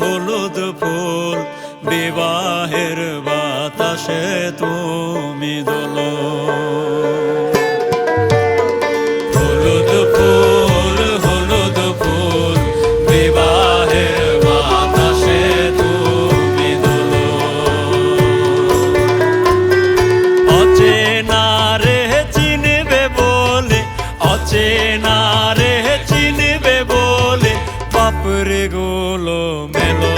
হলুদ ফুল বিবাহের বাতাসে তুমি দোলো। হলুদ ফুল বিবাহের বাতাসে তুমি দোলো। অচেনা রে চিনবে বলে, অচেনা রে চিনবে বলে বাপরে গোলো মেলো।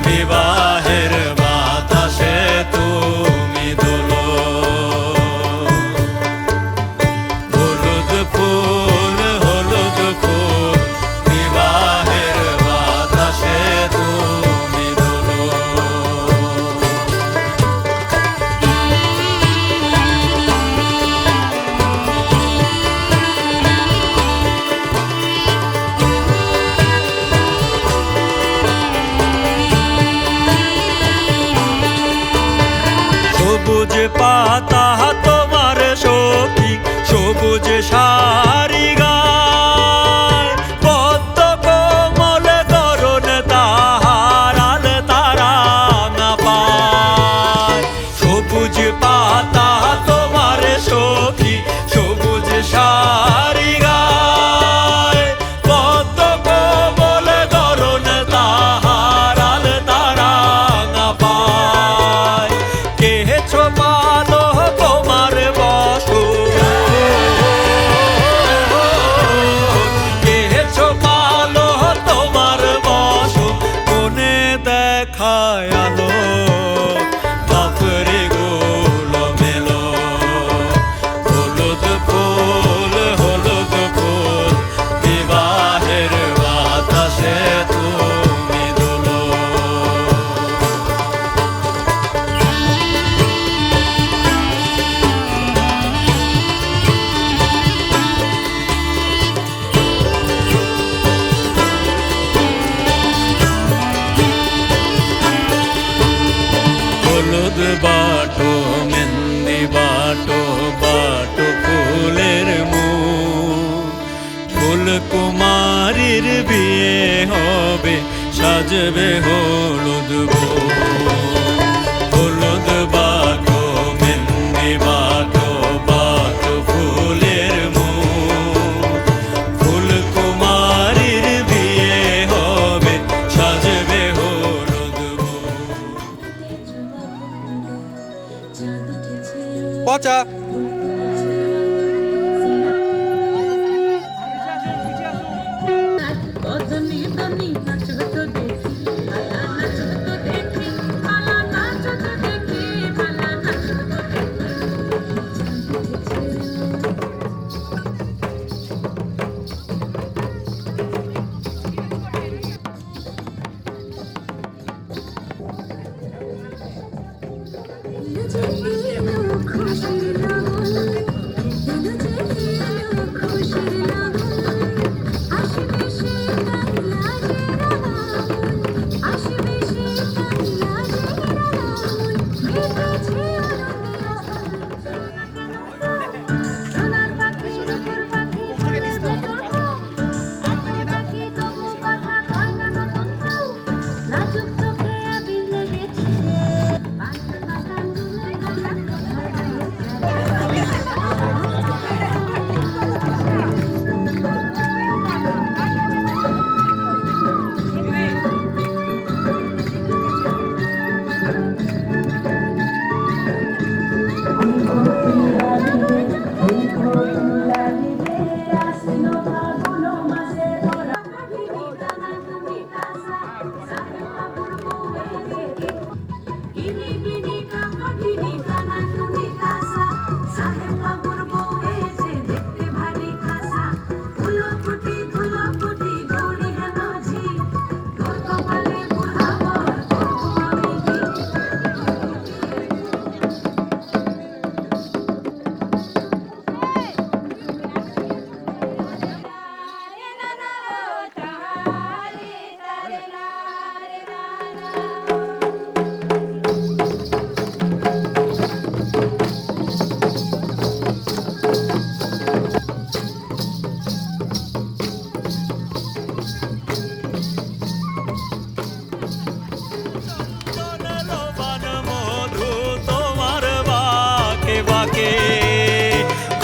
বিবাহের বাতাসে তুমি দোলো। হলুদ ফুল বিবাহের বাতাসে তুমি দোলো। সবুজ পাতা তোমার সখী, সবুজ শাড়ি গায়, পদ্ম কোমল করুণ তাহার আল তারা না পায়। সবুজ পাতা তোমার সখী, সবুজ শাড়ি গায়, পদ্ম কোমল করুণ তাহার আল তারা না পায়। কে ছোপালো সাজবে হলুদ বন। হলুদ বাটো মেহেন্দি বাটো বাটো ফুলের মুখ, ফুলকুমারীর বিয়ে হবে সাজবে হলুদ বন। পচা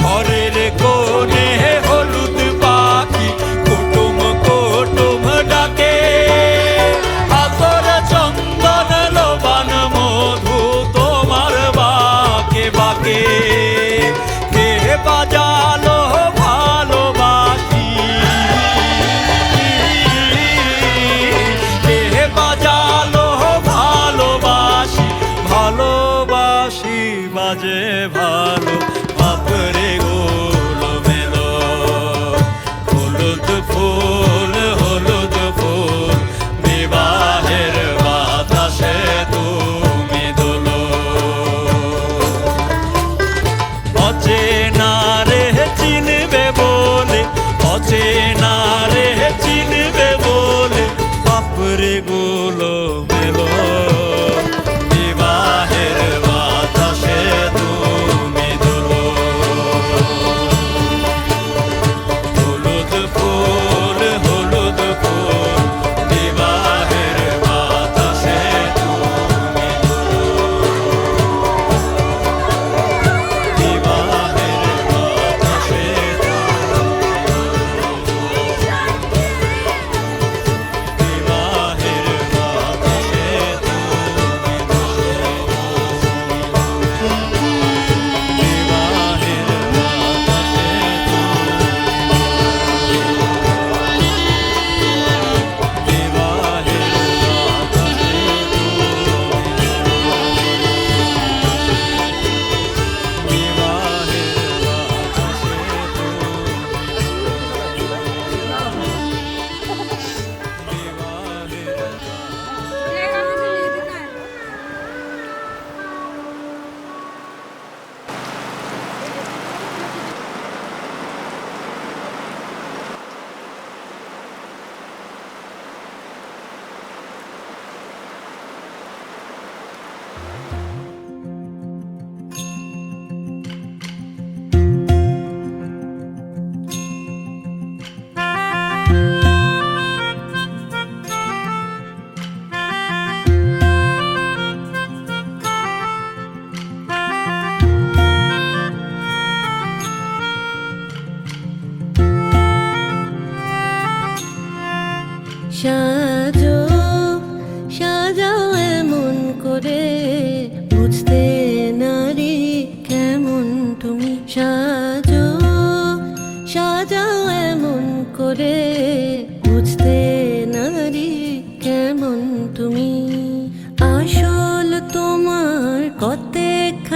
ঘরের কোণে হলুদ পাখি কুটুম কুটুম ডাকে, আতর চন্দন লোবান মধু তোমার বাকে বাকে। কে বাজালো ভালোবাসি, কে বাজালো ভালোবাসি, ভালোবাসি বাজে ভালো বাপরে গোলো মেলো। হলুদ ফুল হলুদ ফুল বিবাহের বাতাসে তুমি দোলো। অচেনা রে চিনবে বলে, অচেনা রে চিনবে বলে বাপরে গোলো মেলো। বিবাহের বাতাসে তুমি দোলো। হলুদ ফুল হলুদ ফুল বিবাহের বাতাসে তুমি দোলো। বিবাহের বাতাসে বিবাহের বাতাসে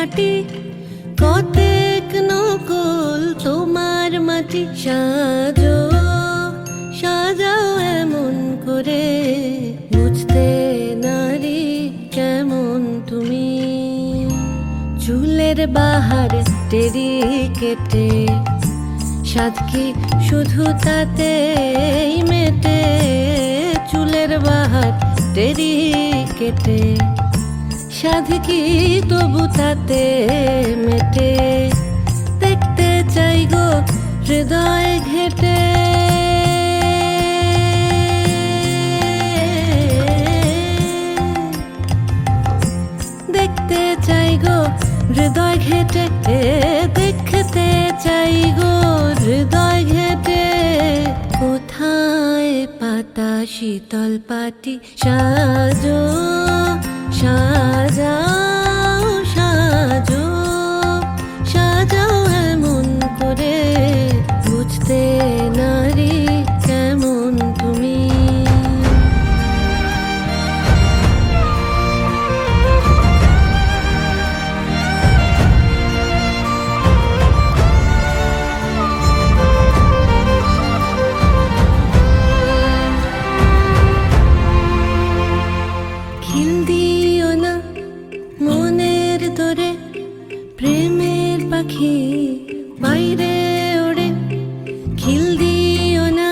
খাটি, কতেক নকল তোমার মাটি। সাজো সাজাও এমন করে, বুঝতে নারী কেমন তুমি। চুলের বাহার টেরি কেটে, সাদ কি শুধু তাতেই মেটে। চুলের বাহার টেরি কেটে, সাদ কি তবু তাতে মেটে। দেখতে চাই গো হৃদয় ঘেটে, দেখতে চাই গো হৃদয় ঘেটে, দেখতে চাই গো হৃদয় ঘেটে। কোথায় পাতা শীতল পাটি, সাজো সাজাও সাজো সাজাও এমন করে, বুঝতে নারী কেমন তুমি। খিল দিও না মনের দরে, প্রেমের পাখি বাইরে ওড়ে। খিল দিও না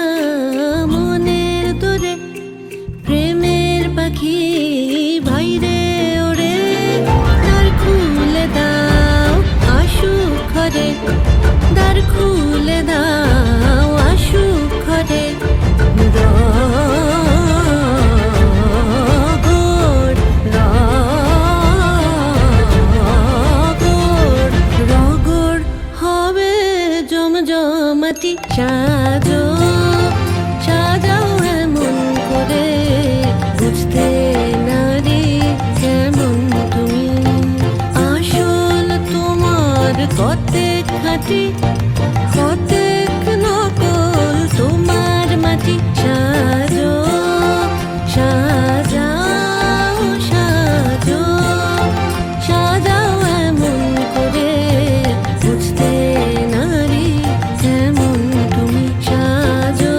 মনের দরে, প্রেমের পাখি বাইরে ওড়ে। দ্বার খুলে দাও আসুক ঘরে, দ্বার খুলে দাও আসুক ঘরে। জমজমাটি, সাজো সাজাও এমন করে, বুঝতে নারী কেমন তুমি। আসল তোমার কতেক খাটি, কতেক নকল তোমার মাটি। সাজো সাজাও সাজো সাজাও এমন করে, বুঝতে নারী কেমন তুমি। সাজো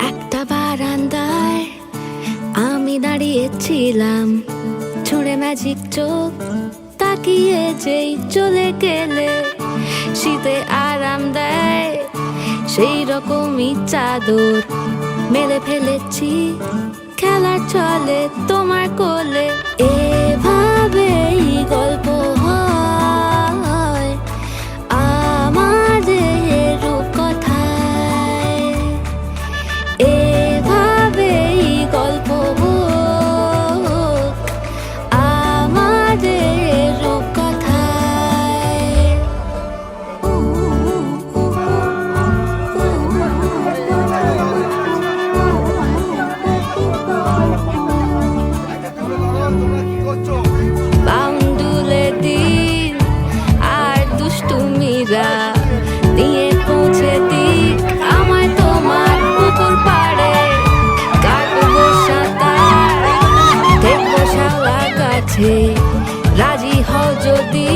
একটা বারান্দায় আমি দাঁড়িয়েছিলাম, ছুঁড়ে ম্যাজিক চোখ তাকিয়ে যেই চলে গেলে। শীতে আরাম দেয় সেই রকমই চাদর মেলে ফেলেছি, খেলার চলে তোমার কোলে। এভাবেই গল্প হয় আমাদের রূপকথায়, এভাবেই গল্প হোক আমাদের রূপকথায়। বাউন্ডুলে দিন আর দুষ্টুমিরা নিয়ে পৌঁছে দিক আমায় তোমার পুকুর পাড়ে। কাটবো সাঁতার, দেখবো শালা গাছে, রাজি হও যদি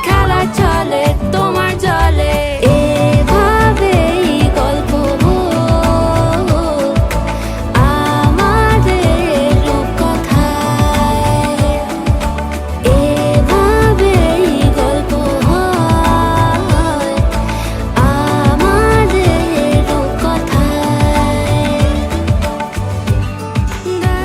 খেলা চলে তোমার জলে। এভাবেই গল্প হোক আমাদের রূপকথায়, এভাবেই গল্প হয় আমাদের রূপকথায়। দা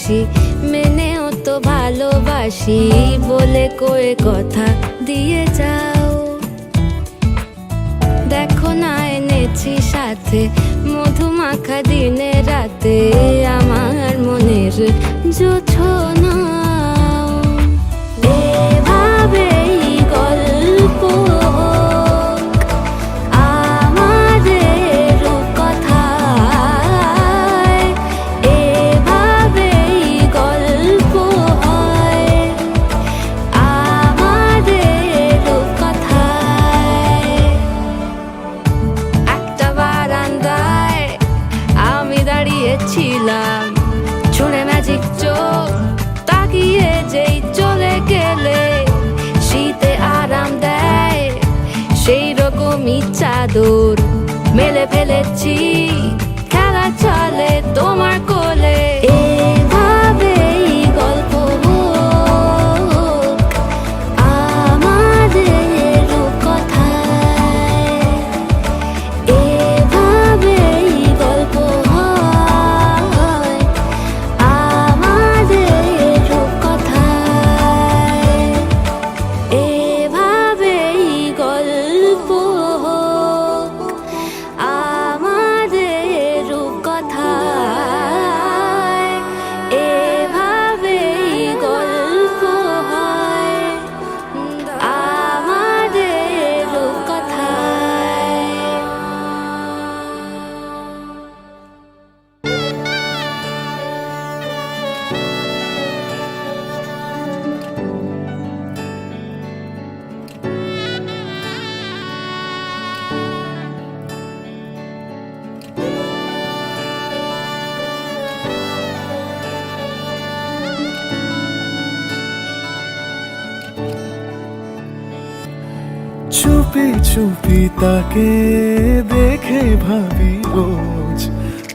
হাসি মেনেও তো ভালোবাসি বলে কয়ে কথা দিয়ে যাও। দেখো না এনেছি সাথে মধুমাখা দিনে রাতে আমার মনের জোছনা। এভাবেই গল্প আমাদের কথায়, এভাবেই গল্প হয় আমাদের কথায়। একটা বারান্দায় আমি দাঁড়িয়েছিলাম, ছুঁড়ে ম্যাজিক চোখ তাকিয়ে যেই চলে গেলে শীতে আরাম দেয় সেই রকমই চাদর মেলে ফেলেছি, খেলা চলে তোমার কোলে। এভাবেই গল্প হোক আমাদের কথায়, এভাবেই গল্প হয় আমাদের কথায়, এভাবেই গল্প হোক আমাদের কথায়, এভাবেই গল্প হয় আমাদের কথায়। চুপি চুপি তাকে দেখে ভাবি রোজ,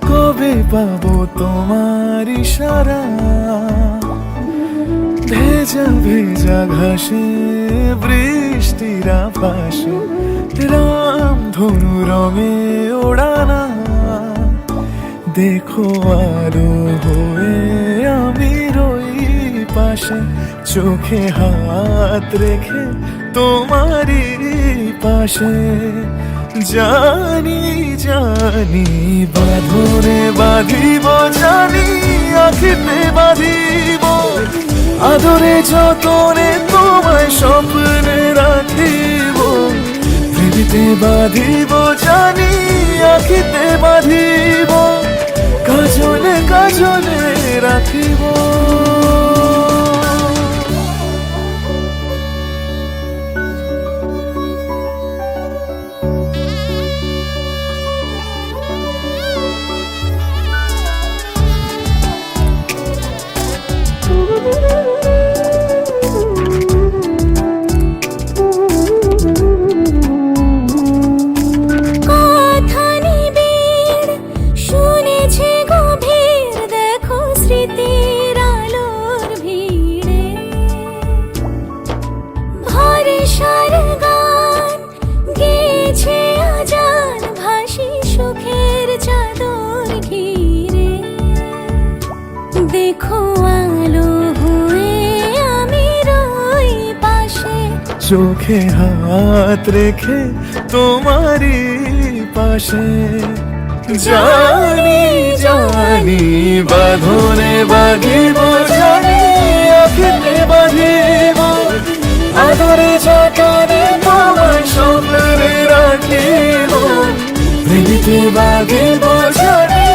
কবে পাবো তোমার ইশারা। ভেজা ভেজা ঘাসে বৃষ্টির আভাসে রাম ধনু রঙে ওড়ানা। দেখো আলো হয়ে আমি রই পাশে, চোখে হাত রেখে তোমারই পাশে। জানি জানি বাঁধনে বাঁধিব, জানি আখিতে বাঁধিব, আদরে যতনে তোমায় স্বপ্নে রাখিব। পৃথিবীতে বাঁধিব, জানি আখিতে বাঁধিব, কাজলে কাজলে রাখিব। কথা নিবিড় শুনেছে গভীর, দেখো স্মৃতির আলোর ভিড়ে ভরসার গান গেছে আজান ভাসি সুখের চাদর ঘিরে। দেখো আলো হয়ে আমি রই পাশে, চোখে হাত রেখে তোমারই পাশে। জানি জানি বাঁধনে বাঁধিব, জানি আখিতে বাঁধিব, আদরে যতনে তোমায় স্বপ্নে রাখিব। প্রেমিতে বাঁধিব, জানি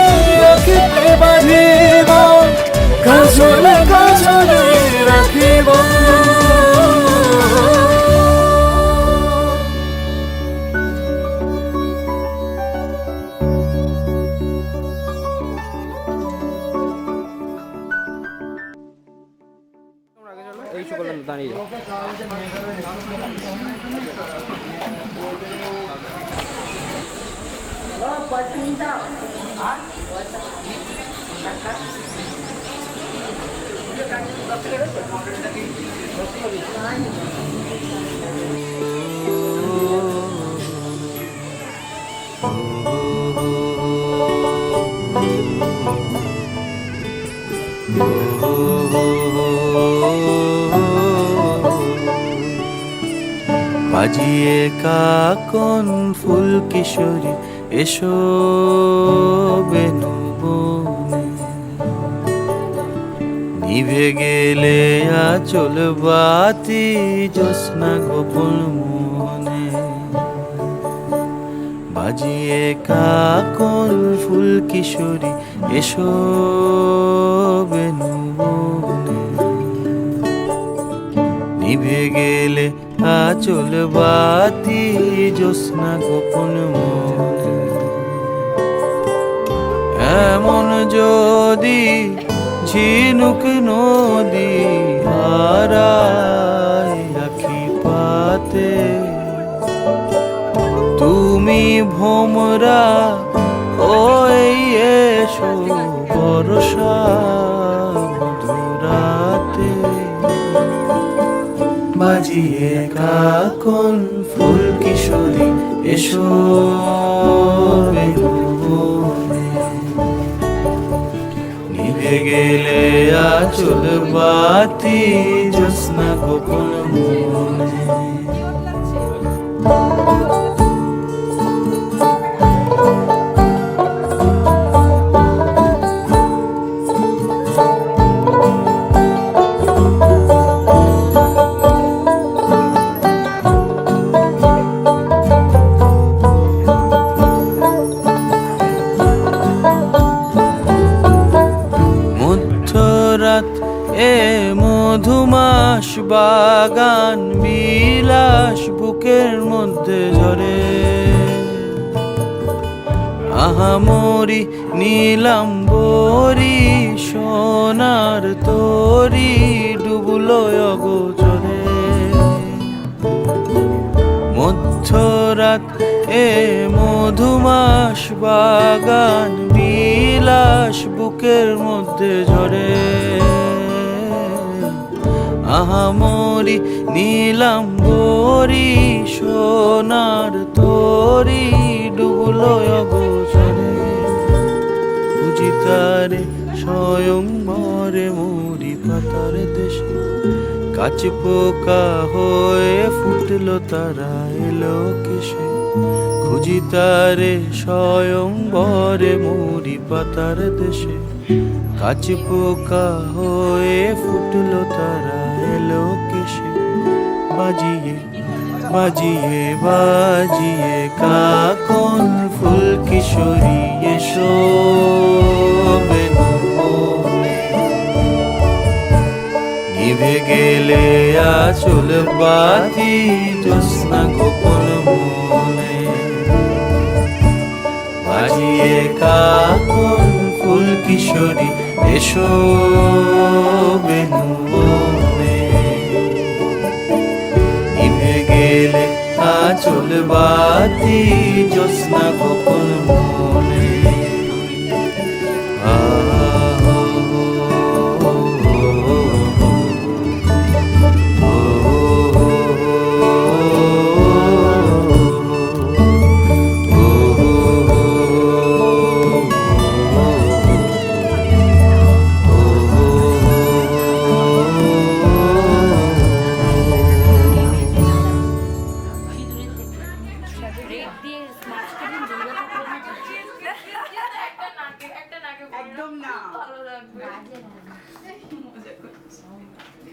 আখিতে বাঁধিব, কাজলে কাজলে রাখিব। এই সকল দাঁড়িয়ে যাও। বাজিয়ে কাকন ফুল কিশোরী এসো বেনু বনে। নিভে গেলে আচল বাতি জ্যোৎস্না গোপন মনে। বাজিয়ে কাকন ফুল কিশোরী এসো বেনু বনে। নিভে গেলে আচল বাতি জ্যোৎস্না গোপন মনে। এমন যদি ঝিনুক নদী হারায় আখি পাতে, তুমি ভোমরা হয়ে এসো বর্ষা মধুরাতে। বাজিয়ে কাকন ফুল কিশোরী এসো বেনু বনে। নিভে গেলে আচল বাতি জ্যোৎস্না গোপন মনে। মধ্যরাত এ মধুমাস বাগান বিলাস বুকের মধ্যে ঝরে। আহামরি নীলাম্বরি সোনার তরি ডুবলো অগোচরে। মধ্যরাত এ মধুমাস বাগান বিলাস বুকের মধ্যে ঝরে। আহামরি নীলাম্বরি সোনার তরি ডুবলো অগোচরে। বুঝি তারে স্বয়ংবরে মরি পাতার দেশে। কাছ পোকা হয়ে ফুটলো তারা এলো কেশে। খুঁজি তারে স্বয়ংবরে মরি পাতার দেশে। কাছ পোকা হয়ে ফুটলো তারা এলো কেশে। বাজিয়ে বাজিয়ে বাজিয়ে কাকন ফুল কিশোরী এসো বেনু বনে। নিভে গেলে আচল বাতি জ্যোৎস্না গোপন মনে। বাজিয়ে কাকন ফুল কিশোরী এসো বেনু বনে। নিভে গেলে আচল বাতি জ্যোৎস্না গোপন মনে। একদম না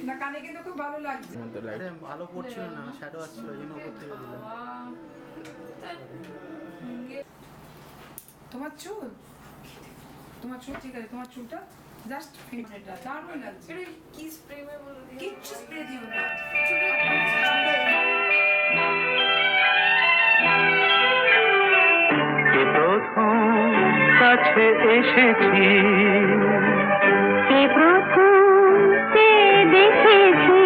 না কানে কিন্তু খুব ভালো লাগছে। ভালো পড়ছিল না, শ্যাডো আসছিল এই জন্য উপর থেকে দিলাম। তোমার চুল ঠিক আছে, তোমার চুলটা জাস্ট ফিল্টারটা দারুণ লাগছে। কি স্প্রে বলে দিই, কিচ্ছু স্প্রে দিও না। কে প্রথম কাছে এসেছি, কে প্রথম দেখেছি,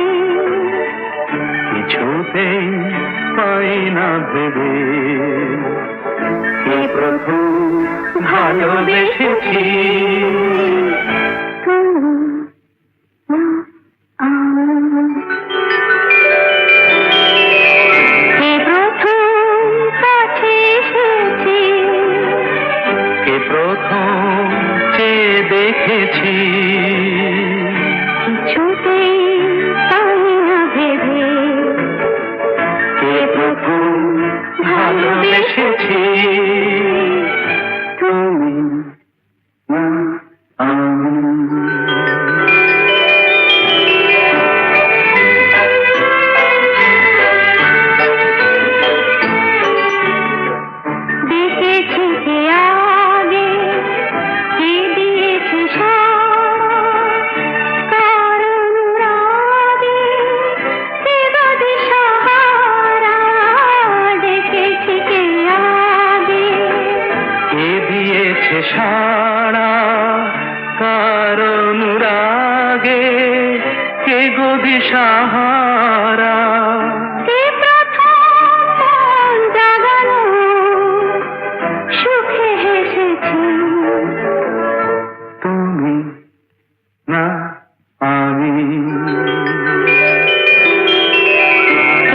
কিছুতেই পাই না ভেবে। কে প্রথম ভালোবেসেছি, কে প্রথম কাছে এসেছি, কে প্রথম চেয়ে দেখেছি, কিছুতেই পাই না ভেবে। কে গো দিশাহারা। কে প্রথম মন জাগালো সুখে হেসেছি তুমি না আমি।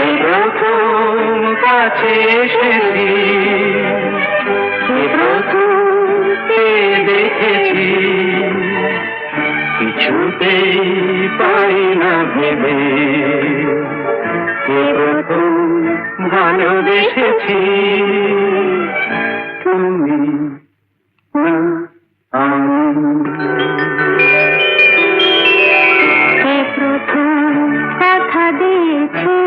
এই প্রথম কাছে এসেছি, এই প্রথম দেখেছি, কিছুতেই পাই না ভেবে, এই প্রথম ভালোবেসেছি তুমি না আমি। কে প্রথম কথা দিয়েছি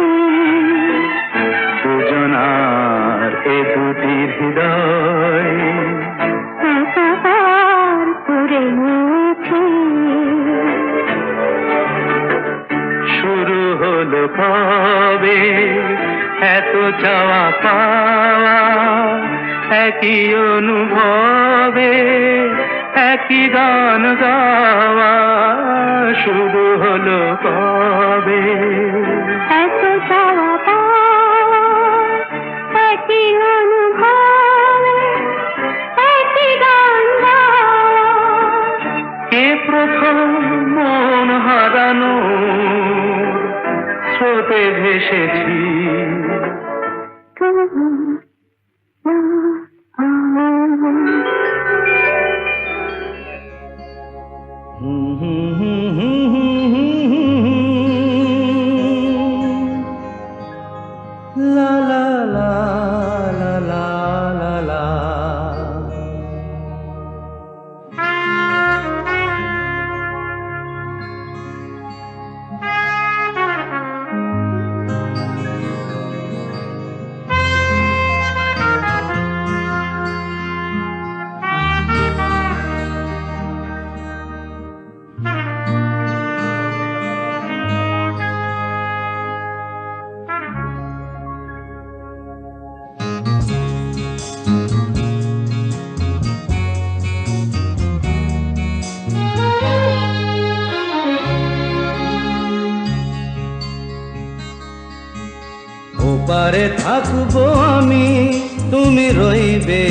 দুজনার এ দুটি হৃদয় একাকার করে নিয়েছি। শুরু হলো কবে এত চাওয়া পাওয়া, একই অনুভবে একই গান গাওয়া। শুরু হলো কবে এত চাওয়া পাওয়া, একই অনুভবে একই গান গাওয়া। কে প্রথম মন হারানো স্রোতে ভেসেছি তুমি না আমি। লা লা লা লা লা লা লা। ওপারে থাকবো আমি, তুমি রইবে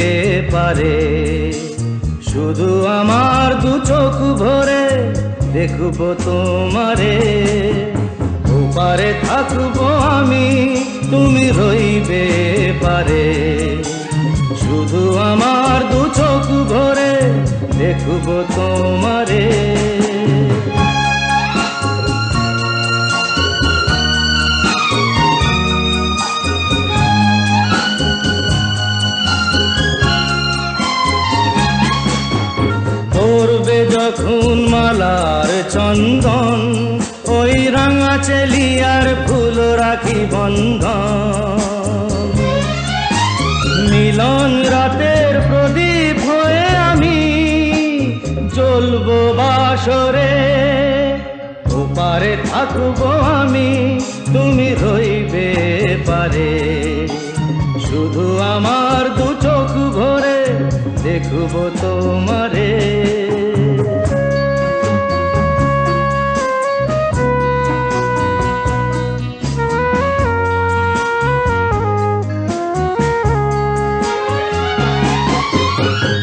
পারে, শুধু আমার দু চোখ ভরে দেখবো তোমারে। ওপারে থাকবো আমি, তুমি রইবে পারে, শুধু আমার দু চোখ ভরে দেখবো তোমারে। পড়বে যখন মালার চন্দন, ওই রাঙা চেলিয়ার ফুল রাখি বন্ধন। মিলন রাতের প্রদীপ হয়ে আমি জ্বলবো বাসরে। ওপারে থাকবো আমি, তুমি রইবে পারে, শুধু আমার দু চোখ ভরে দেখবো তোমারে।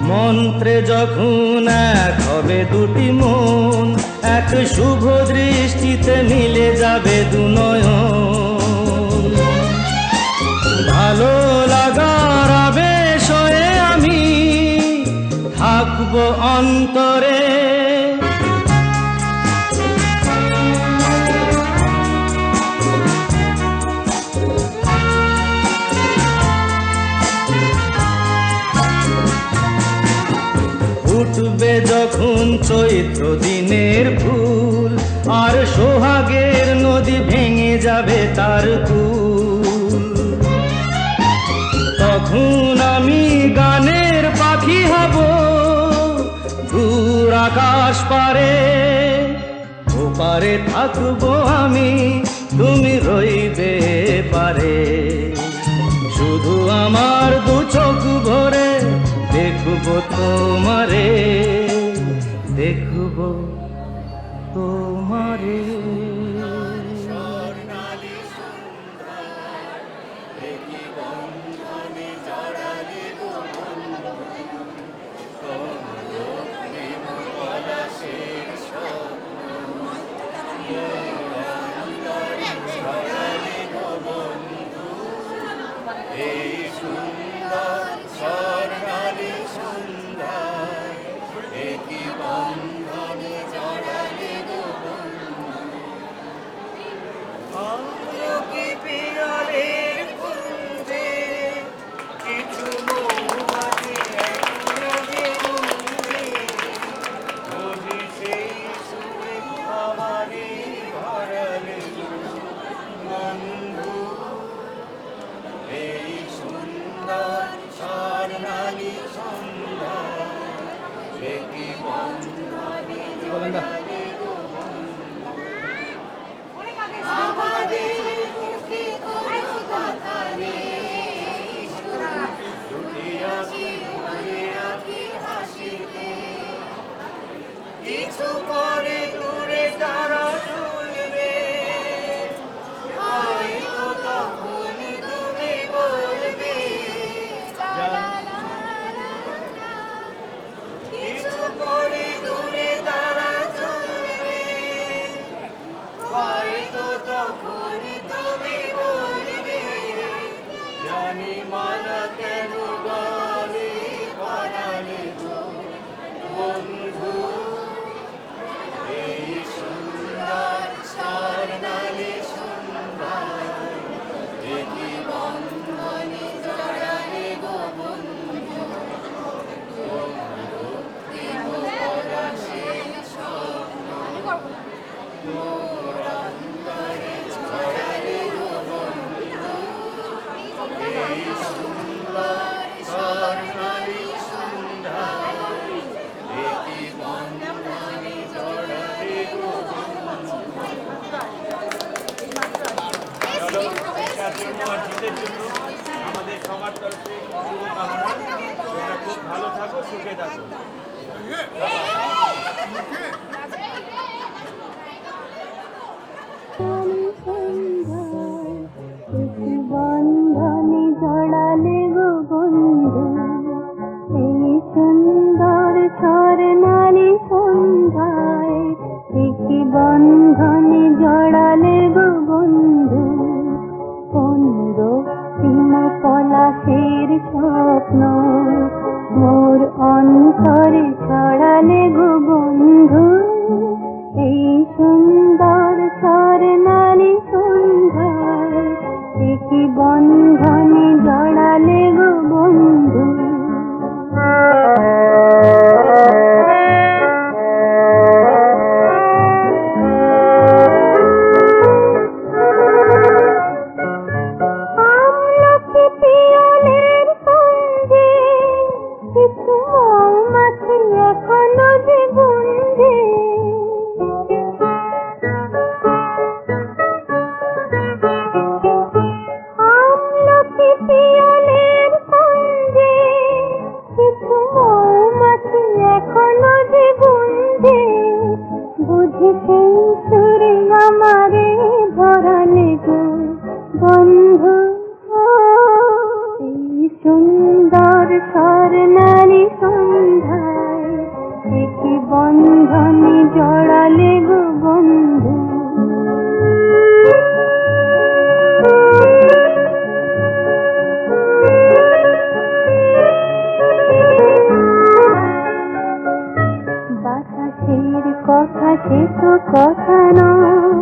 মন্ত্রে যখন এক হবে দুটি মন, এক শুভ দৃষ্টিতে মিলে যাবে দু নয়ন। ভালো লাগার আবেশ হয়ে আমি থাকবো অন্তরে। উঠবে যখন চৈত্র দিনের ফুল, আর সোহাগের নদী ভেঙে যাবে তার কুল। তখন আমি গানের পাখি হব দূর আকাশ পারে। ওপারে থাকবো আমি, তুমি রইবে পারে, শুধু আমার দু চোখ ভরে দেখবো তোমারে, দেখবো তোমারে। এই সুন্দর স্বর্ণালী সন্ধ্যায় একই বন্ধনে জড়ালে গো আমলকি পিয়ালের কুঞ্জে কিছু মৌমাছি এখনো যে গুঞ্জে বুঝি সেই সুরে আমারই ভরালে বন্ধু এই সুন্দর স্বর্ণালী সন্ধ্যা একই বন্ধনে জড়ালে গো আমাদের মুখে কোনো কথা নেই দুটি আঁখি ভরে আঁখি হাসিতে কিছু পরে দূরে তারা শুনবে হয়তো তখন তুমি বলবে কিছু পরে দূরে তারা শুনবে হয়তো তখন তুমি বলবে জানি মালা কেন বলে পড়ালে গো বন্ধু এই সুন্দর স্বর্ণালী সন্ধ্যায় একই বন্ধনে জড়ালে গো বন্ধু দেব পরশে স্বপ্ন মোর অন্তরে ছড়ালে গো বন্ধু এই সুন্দর স্বর্ণালী সন্ধ্যায় একই বন্ধনে জড়ালে গো বন্ধু। চলো, এটার জন্য আর জিতের জন্য আমাদের সবার তরফে শুভকামনা। তোমরা খুব ভালো থাকো, সুখে থাকো। বন্ধনে জড়ালে গো বন্ধু এই সুন্দর স্বর্ণালী সন্ধ্যায় একই বন্ধনে জড়ালে গো বন্ধু কোন রক্তিম পলাশের স্বপ্ন মোর অন্তরে ছড়ালে গো বন্ধু এই সুন্দর স্বর্ণালী সন্ধ্যায় একই বন্ধনে জড়ালে গো বন্ধু আমলকি পিয়ালের কুঞ্জে কিছু মৌমাছি এখনো যে গুঞ্জে আমলকি পিয়ালের কুঞ্জে কিছু মৌমাছি এখনো যে গুঞ্জে বুঝি সেই সুরে আমারে ভরালে গো বন্ধু এই সুন্দর স্বর্ণালী সন্ধ্যায় একই বন্ধনে জড়ালে গো বন্ধু বাতাসের কথা সে তো কথা নয়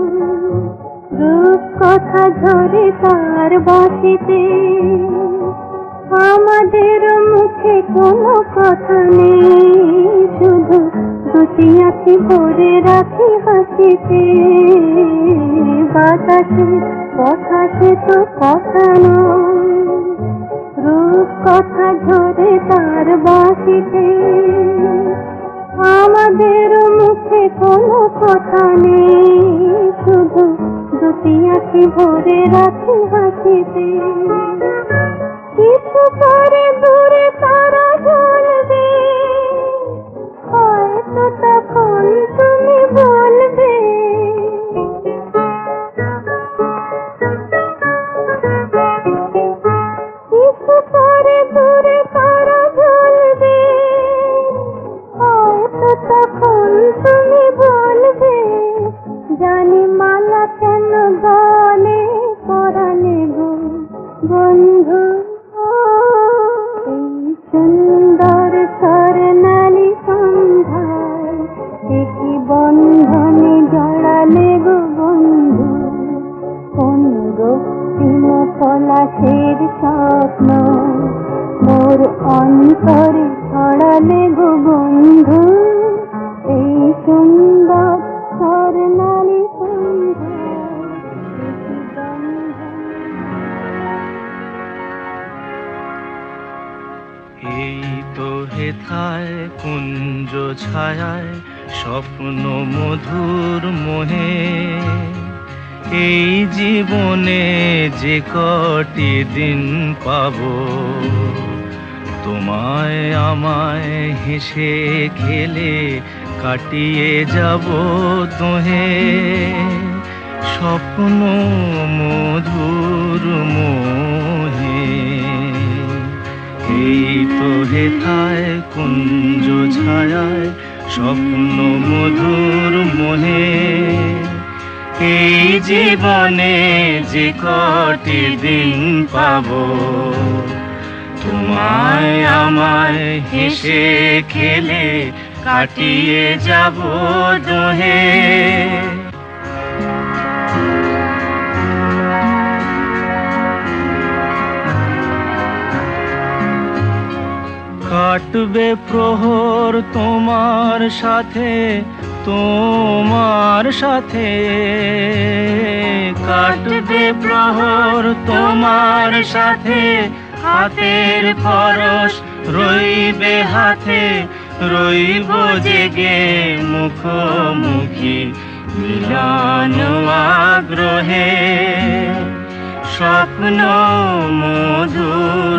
রূপ কথা ঝরে তার বাঁশিতে আমাদের মুখে কোনো কথা নেই শুধু দুটি আঁখি ভরে রাখি হাসিতে বাতাসের কথা সে তো কথা নয় রূপ কথা ঝরে তার বাঁশিতে আমাদের মুখে কোনো কথা নেই শুধু দুটি আঁখি ভরে রাখি হাসিতে কিছু পরে দূরে তারা জ্বলবে হয়তো তখন তুমি বলবে কিছু পরে দূরে তারা জ্বলবে হয়তো তখন তুমি বলবে জানি মালা কেন গলে পরালে গো বন্ধু হেথায় কুঞ্জ ছায়ায় স্বপ্ন মধুর মোহে এই জীবনে যে কটি দিন পাবো তোমায় আমায় হেসে খেলে কাটিয়ে যাব তোহে স্বপ্ন মধুর মোহে এই তো হেথায় কুঞ্জ ছায়ায় স্বপ্ন মধুর মোহে এই জীবনে যে কটি দিন পাবো তোমায় আমায় হেসে খেলে কাটিয়ে যাব দোহে কাটবে প্রহর তোমার সাথে কাটবে প্রহর তোমার সাথে হাতের পরশ রইবে হাতে রইব জেগে মুখোমুখি মিলন আগ্রহে স্বপ্ন মধুর